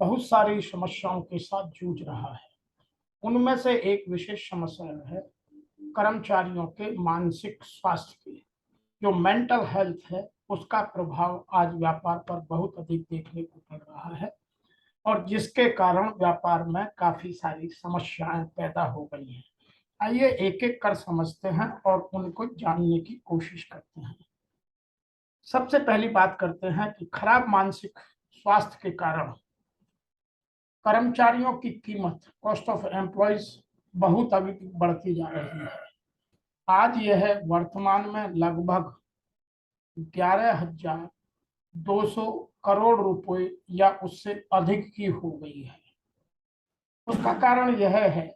बहुत सारी समस्याओं के साथ जूझ रहा है। उनमें से एक विशेष समस्या है कर्मचारियों के मानसिक स्वास्थ्य की। जो मेंटल हेल्थ है उसका प्रभाव आज व्यापार पर बहुत अधिक देखने को मिल रहा है और जिसके कारण व्यापार में काफी सारी समस्याएं पैदा हो गई हैं। आइए एक एक कर समझते हैं और उनको जानने की कोशिश करते हैं। सबसे पहली बात करते हैं कि खराब मानसिक स्वास्थ्य के कारण कर्मचारियों की कीमत, कॉस्ट ऑफ एम्प्लॉयज, बहुत अभी बढ़ती जा रही है। आज यह वर्तमान में लगभग 11,200 करोड़ रुपए या उससे अधिक की हो गई है। उसका कारण यह है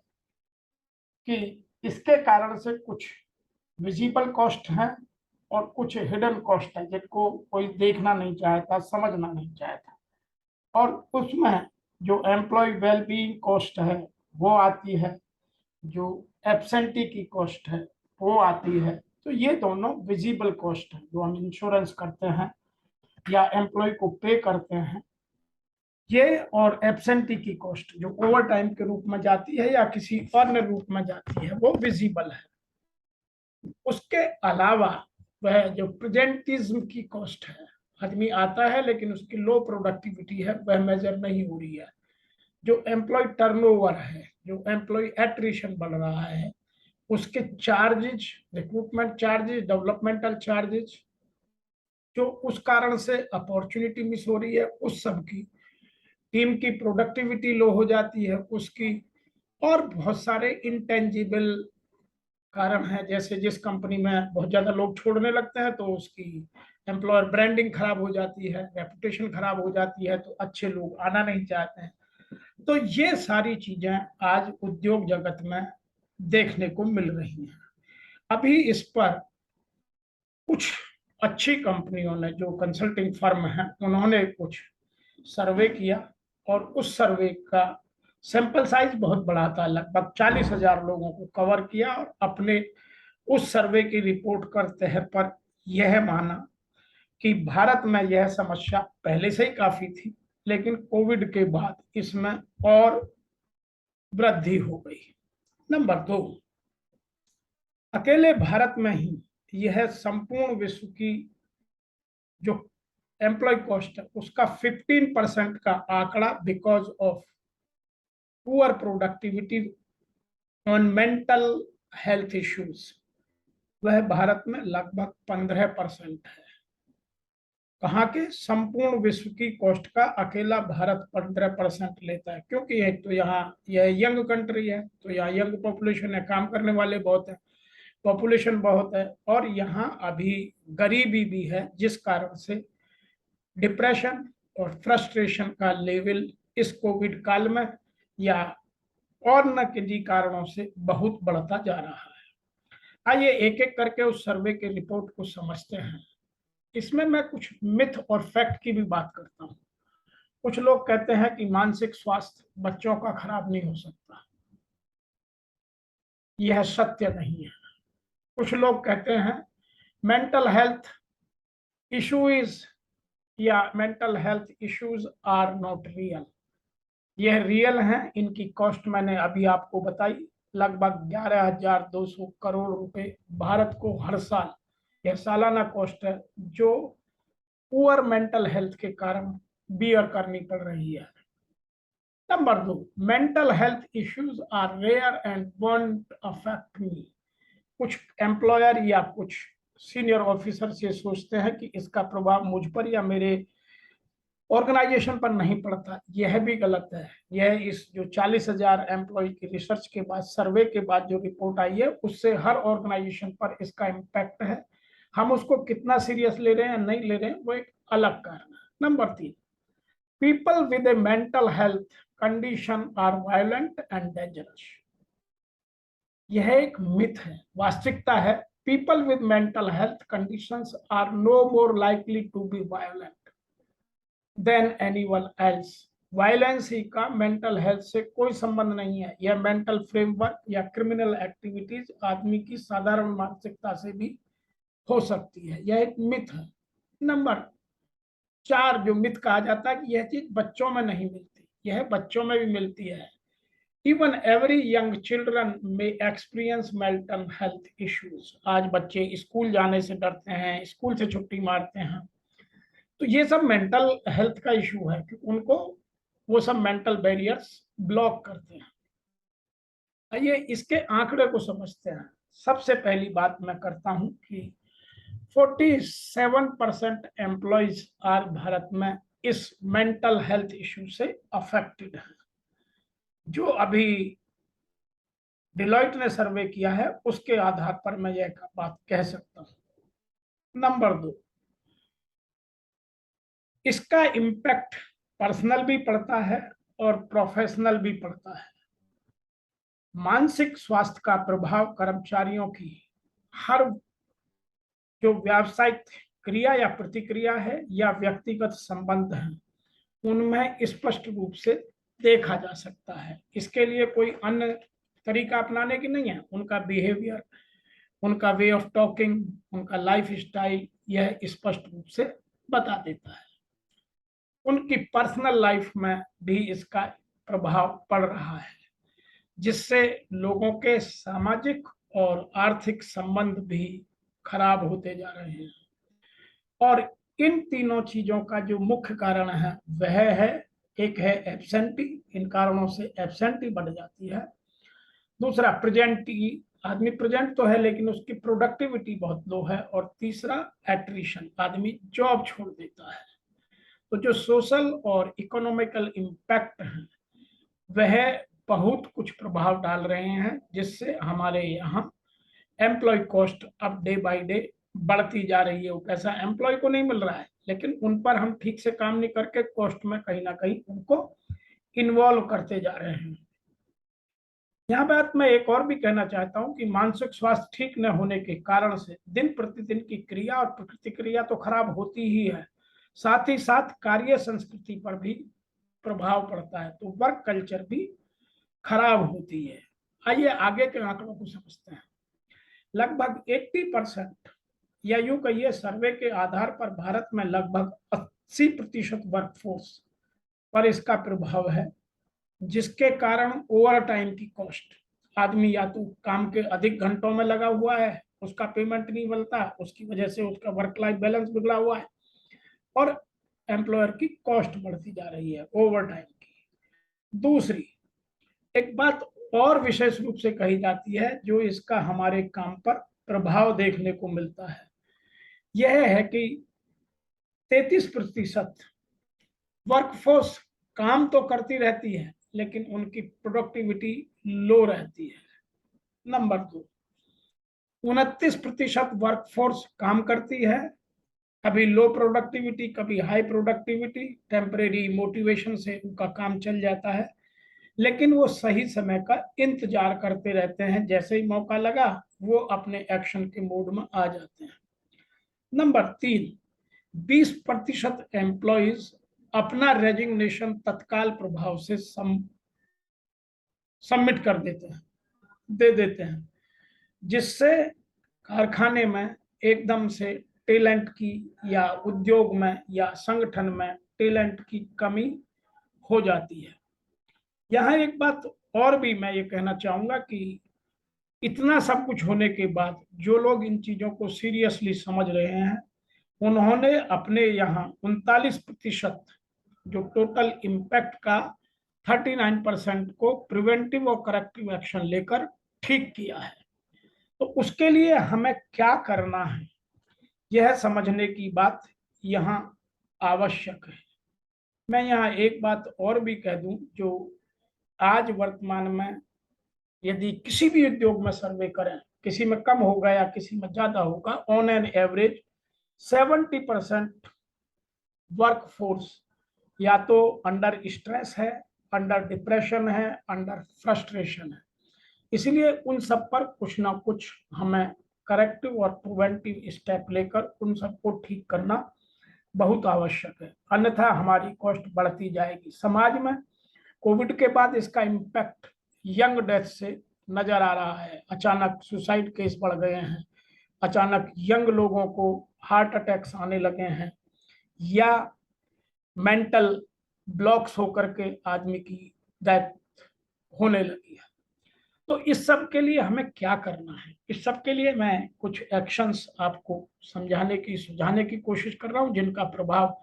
कि इसके कारण से कुछ विजिबल कॉस्ट है और कुछ हिडन कॉस्ट है जिनको कोई देखना नहीं चाहता, समझना नहीं चाहता। और उसमें जो एम्प्लॉय वेलबीइंग कॉस्ट है वो आती है, जो एब्सेंटी की कॉस्ट है वो आती है। तो ये दोनों विजिबल कॉस्ट है जो हम इंश्योरेंस करते हैं या एम्प्लॉय को पे करते हैं। ये और एब्सेंटी की कॉस्ट जो ओवर टाइम के रूप में जाती है या किसी अन्य रूप में जाती है वो विजिबल है। उसके अलावा वह जो प्रेजेंटिज्म की कॉस्ट है, आदमी आता है लेकिन उसकी लो प्रोडक्टिविटी है, वह मेजर नहीं हो रही है। जो एम्प्लॉय टर्नओवर है, जो एम्प्लॉय एट्रिशन बढ़ रहा है, उसके charges, recruitment charges, developmental charges, जो उस कारण से अपॉर्चुनिटी मिस हो रही है, उस सब की, टीम की प्रोडक्टिविटी लो हो जाती है उसकी, और बहुत सारे इंटेंजिबल कारण है। जैसे जिस कंपनी में बहुत ज्यादा लोग छोड़ने लगते हैं तो उसकी एम्प्लॉयर ब्रांडिंग खराब हो जाती है, रेपुटेशन खराब हो जाती है, तो अच्छे लोग आना नहीं चाहते हैं। तो ये सारी चीजें आज उद्योग जगत में देखने को मिल रही हैं। अभी इस पर कुछ अच्छी कंपनियों ने, जो कंसल्टिंग फर्म है, उन्होंने कुछ सर्वे किया और उस सर्वे का सैंपल साइज बहुत बड़ा था, लगभग 40,000 लोगों को कवर किया और अपने उस सर्वे की रिपोर्ट के तहत पर यह माना कि भारत में यह समस्या पहले से ही काफी थी, लेकिन कोविड के बाद इसमें और वृद्धि हो गई। नंबर 2, अकेले भारत में ही यह संपूर्ण विश्व की जो एम्प्लॉय कॉस्ट है उसका 15% का आंकड़ा because of poor productivity on mental health issues, वह भारत में लगभग 15% है। कहाँ के? संपूर्ण विश्व की कॉस्ट का अकेला भारत 15% लेता है, क्योंकि एक तो यहाँ यह यंग कंट्री है, तो यहाँ यंग पॉपुलेशन है, काम करने वाले बहुत है, पॉपुलेशन बहुत है, और यहाँ अभी गरीबी भी है, जिस कारण से डिप्रेशन और फ्रस्ट्रेशन का लेवल इस कोविड काल में या और न किसी कारणों से बहुत बढ़ता जा रहा है। आइए एक एक करके उस सर्वे के रिपोर्ट को समझते हैं। इसमें मैं कुछ मिथ और फैक्ट की भी बात करता हूँ। कुछ लोग कहते हैं कि मानसिक स्वास्थ्य बच्चों का खराब नहीं हो सकता, यह सत्य नहीं है। कुछ लोग कहते हैं मेंटल हेल्थ इश्यूज या mental health issues are not real, यह रियल हैं। इनकी कॉस्ट मैंने अभी आपको बताई, लगभग 11,200 करोड़ रुपए भारत को हर साल, यह सालाना कॉस्ट है, जो पुअर मेंटल हेल्थ के कारण बियर करनी पड़ रही है। Number 2, mental health issues are rare and won't affect me. कुछ एम्प्लॉयर या कुछ सीनियर ऑफिसर ये सोचते हैं कि इसका प्रभाव मुझ पर या मेरे ऑर्गेनाइजेशन पर नहीं पड़ता, यह भी गलत है। यह इस जो 40,000 एम्प्लॉय की रिसर्च के बाद, सर्वे के बाद जो रिपोर्ट आई है, उससे हर ऑर्गेनाइजेशन पर इसका इम्पैक्ट है। हम उसको कितना सीरियस ले रहे हैं नहीं ले रहे हैं वो एक अलग कारण है। Number 3, people with a mental health condition are violent and dangerous. यह एक मिथ है, वास्तविकता है people with mental health conditions are no more likely to be violent than anyone else. Violence ही का मेंटल हेल्थ से कोई संबंध नहीं है। यह मेंटल फ्रेमवर्क या क्रिमिनल एक्टिविटीज आदमी की साधारण मानसिकता से भी हो सकती है, यह एक मिथ है। नंबर 4 जो मिथ कहा जाता है कि यह चीज बच्चों में नहीं मिलती, यह बच्चों में भी मिलती है। इवन एवरी यंग चिल्ड्रन में एक्सपीरियंस मेंटल हेल्थ इश्यूज। आज बच्चे स्कूल जाने से डरते हैं, स्कूल से छुट्टी मारते हैं, तो ये सब मेंटल हेल्थ का इशू है कि उनको वो सब मेंटल बैरियर्स ब्लॉक करते हैं। आइए इसके आंकड़े को समझते हैं। सबसे पहली बात मैं करता हूं कि 47% एम्प्लॉयज आज भारत में इस मेंटल हेल्थ इशू से अफेक्टेड है। जो अभी डिलॉयट ने सर्वे किया है उसके आधार पर मैं यह बात कह सकता हूं। नंबर 2, इसका इम्पैक्ट पर्सनल भी पड़ता है और प्रोफेशनल भी पड़ता है। मानसिक स्वास्थ्य का प्रभाव कर्मचारियों की हर जो व्यावसायिक क्रिया या प्रतिक्रिया है या व्यक्तिगत संबंध है उनमें स्पष्ट रूप से देखा जा सकता है। इसके लिए कोई अन्य तरीका अपनाने की नहीं है। उनका बिहेवियर, उनका वे ऑफ टॉकिंग, उनका लाइफ स्टाइल यह स्पष्ट रूप से बता देता है। उनकी पर्सनल लाइफ में भी इसका प्रभाव पड़ रहा है, जिससे लोगों के सामाजिक और आर्थिक संबंध भी खराब होते जा रहे हैं। और इन तीनों चीजों का जो मुख्य कारण है वह है, एक है एब्सेंटी, इन कारणों से एब्सेंटी बढ़ जाती है। दूसरा प्रेजेंटी, आदमी प्रेजेंट तो है लेकिन उसकी प्रोडक्टिविटी बहुत लो है। और तीसरा एट्रिशन, आदमी जॉब छोड़ देता है। तो जो सोशल और इकोनॉमिकल इम्पैक्ट है वह बहुत कुछ प्रभाव डाल रहे हैं, जिससे हमारे यहाँ एम्प्लॉय कॉस्ट अब डे बाय डे बढ़ती जा रही है। वो पैसा एम्प्लॉय को नहीं मिल रहा है, लेकिन उन पर हम ठीक से काम नहीं करके कॉस्ट में कहीं ना कहीं उनको इन्वॉल्व करते जा रहे हैं। यहाँ बात मैं एक और भी कहना चाहता हूँ कि मानसिक स्वास्थ्य ठीक न होने के कारण से दिन प्रतिदिन की क्रिया और प्रतिक्रिया तो खराब होती ही है, साथ ही साथ कार्य संस्कृति पर भी प्रभाव पड़ता है। तो वर्क कल्चर भी खराब होती है। आइए आगे के आंकड़ों को समझते हैं। लगभग 80% या यूं कहिए सर्वे के आधार पर भारत में लगभग 80% वर्कफोर्स पर इसका प्रभाव है, जिसके कारण ओवर टाइम की कॉस्ट, आदमी या तो काम के अधिक घंटों में लगा हुआ है, उसका पेमेंट नहीं मिलता, उसकी वजह से उसका वर्क लाइफ बैलेंस बिगड़ा हुआ है और एम्प्लॉयर की कॉस्ट बढ़ती जा रही है ओवर टाइम की। दूसरी एक बात और विशेष रूप से कही जाती है जो इसका हमारे काम पर प्रभाव देखने को मिलता है, यह है कि 33% वर्कफोर्स काम तो करती रहती है लेकिन उनकी प्रोडक्टिविटी लो रहती है। नंबर 2, 29% वर्कफोर्स काम करती है, कभी लो प्रोडक्टिविटी कभी हाई प्रोडक्टिविटी, टेम्परेरी मोटिवेशन से उनका काम चल जाता है, लेकिन वो सही समय का इंतजार करते रहते हैं, जैसे ही मौका लगा वो अपने एक्शन के मोड में आ जाते हैं। नंबर 3, 20% एम्प्लॉइज अपना रेजिग्नेशन तत्काल प्रभाव से सबमिट कर दे देते हैं, जिससे कारखाने में एकदम से टैलेंट की या उद्योग में या संगठन में टैलेंट की कमी हो जाती है। यहाँ एक बात और भी मैं ये कहना चाहूंगा कि इतना सब कुछ होने के बाद जो लोग इन चीजों को सीरियसली समझ रहे हैं उन्होंने अपने यहाँ 39% जो टोटल इम्पैक्ट का 39% को प्रिवेंटिव और करेक्टिव एक्शन लेकर ठीक किया है। तो उसके लिए हमें क्या करना है यह समझने की बात यहाँ आवश्यक है। मैं यहाँ एक बात और भी कह दूं, जो आज वर्तमान में यदि किसी भी उद्योग में सर्वे करें, किसी में कम होगा या किसी में ज्यादा होगा, ऑन एन एवरेज 70% वर्कफोर्स या तो अंडर स्ट्रेस है, अंडर डिप्रेशन है, अंडर फ्रस्ट्रेशन है। इसलिए उन सब पर कुछ ना कुछ हमें करेक्टिव और प्रिवेंटिव स्टेप लेकर उन सबको ठीक करना बहुत आवश्यक है, अन्यथा हमारी कॉस्ट बढ़ती जाएगी। समाज में कोविड के बाद इसका इम्पैक्ट यंग डेथ से नजर आ रहा है। अचानक सुसाइड केस बढ़ गए हैं, अचानक यंग लोगों को हार्ट अटैक्स आने लगे हैं या मेंटल ब्लॉक्स होकर के आदमी की डेथ होने लगी है। तो इस सब के लिए हमें क्या करना है, इस सब के लिए मैं कुछ एक्शंस आपको समझाने की सुझाने की कोशिश कर रहा हूं, जिनका प्रभाव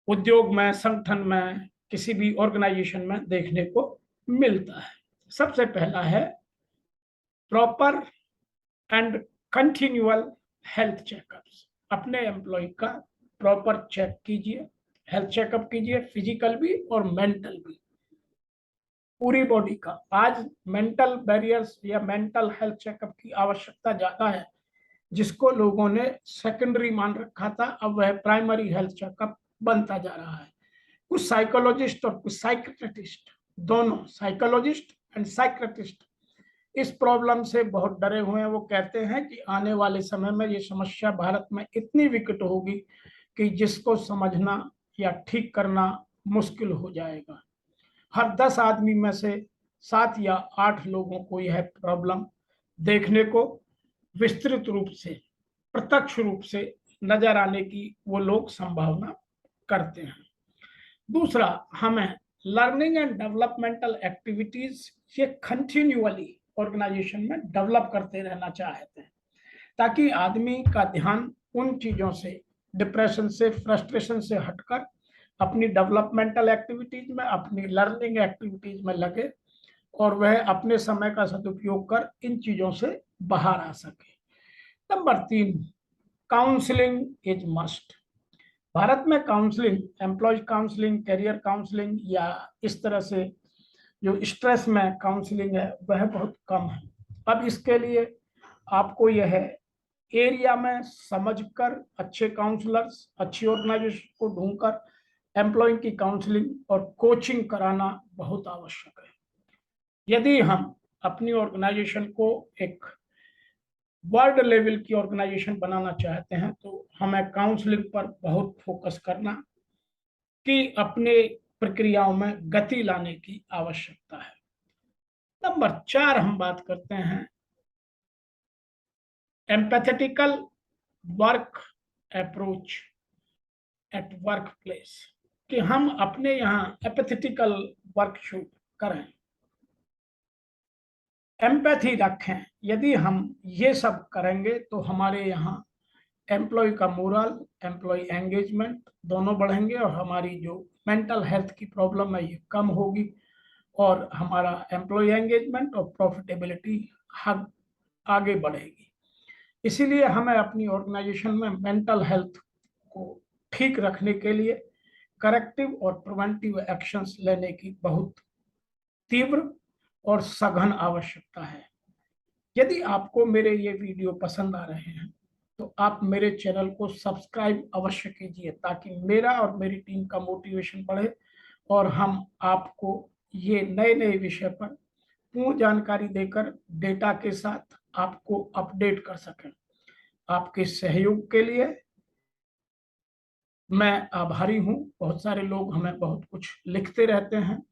उद्योग में, संगठन में, किसी भी ऑर्गेनाइजेशन में देखने को मिलता है। सबसे पहला है proper and continual health checkups. अपने एम्प्लॉय का प्रॉपर चेक कीजिए, हेल्थ चेकअप कीजिए, फिजिकल भी और मेंटल भी, पूरी बॉडी का। आज मेंटल बैरियर्स या मेंटल हेल्थ चेकअप की आवश्यकता ज्यादा है, जिसको लोगों ने सेकेंडरी मान रखा था, अब वह प्राइमरी हेल्थ चेकअप बनता जा रहा है। कुछ साइकोलॉजिस्ट और कुछ साइकियाट्रिस्ट, दोनों साइकोलॉजिस्ट एंड साइकियाट्रिस्ट इस प्रॉब्लम से बहुत डरे हुए हैं। वो कहते हैं कि आने वाले समय में ये समस्या भारत में इतनी विकट होगी कि जिसको समझना या ठीक करना मुश्किल हो जाएगा। हर 10 आदमी में से 7 या 8 लोगों को यह प्रॉब्लम देखने को विस्तृत रूप से, प्रत्यक्ष रूप से नजर आने की वो लोग संभावना करते हैं। दूसरा, हमें लर्निंग एंड डेवलपमेंटल एक्टिविटीज ये कंटिन्यूअली ऑर्गेनाइजेशन में डेवलप करते रहना चाहते हैं, ताकि आदमी का ध्यान उन चीजों से, डिप्रेशन से, फ्रस्ट्रेशन से हटकर अपनी डेवलपमेंटल एक्टिविटीज में, अपनी लर्निंग एक्टिविटीज में लगे और वह अपने समय का सदुपयोग कर इन चीजों से बाहर आ सके। Number 3, counselling is must. भारत में counselling, employ counselling, career counselling या इस तरह से जो स्ट्रेस में काउंसलिंग है वह बहुत कम है। अब इसके लिए आपको यह एरिया में समझकर अच्छे काउंसलर्स, अच्छी ऑर्गेनाइजेशन को ढूंढकर एम्प्लॉय की काउंसलिंग और कोचिंग कराना बहुत आवश्यक है। यदि हम अपनी ऑर्गेनाइजेशन को एक वर्ल्ड लेवल की ऑर्गेनाइजेशन बनाना चाहते हैं तो हमें काउंसलिंग पर बहुत फोकस करना कि अपने प्रक्रियाओं में गति लाने की आवश्यकता है। नंबर 4, हम बात करते हैं empathetical work approach at workplace, कि हम अपने यहाँ एम्पैथेटिकल वर्क शूट करें, एम्पैथी रखें। यदि हम ये सब करेंगे तो हमारे यहाँ एम्प्लॉय का मोरल, एम्प्लॉय एंगेजमेंट दोनों बढ़ेंगे और हमारी जो मेंटल हेल्थ की प्रॉब्लम है ये कम होगी और हमारा एम्प्लॉय एंगेजमेंट और प्रॉफिटेबिलिटी आगे बढ़ेगी। इसीलिए हमें अपनी ऑर्गेनाइजेशन में मेंटल हेल्थ को ठीक रखने के लिए करेक्टिव और प्रिवेंटिव एक्शंस लेने की बहुत तीव्र और सघन आवश्यकता है। यदि आपको मेरे ये वीडियो पसंद आ रहे हैं तो आप मेरे चैनल को सब्सक्राइब अवश्य कीजिए, ताकि मेरा और मेरी टीम का मोटिवेशन बढ़े और हम आपको ये नए नए विषय पर पूर्ण जानकारी देकर डेटा के साथ आपको अपडेट कर सकें। आपके सहयोग के लिए मैं आभारी हूं। बहुत सारे लोग हमें बहुत कुछ लिखते रहते हैं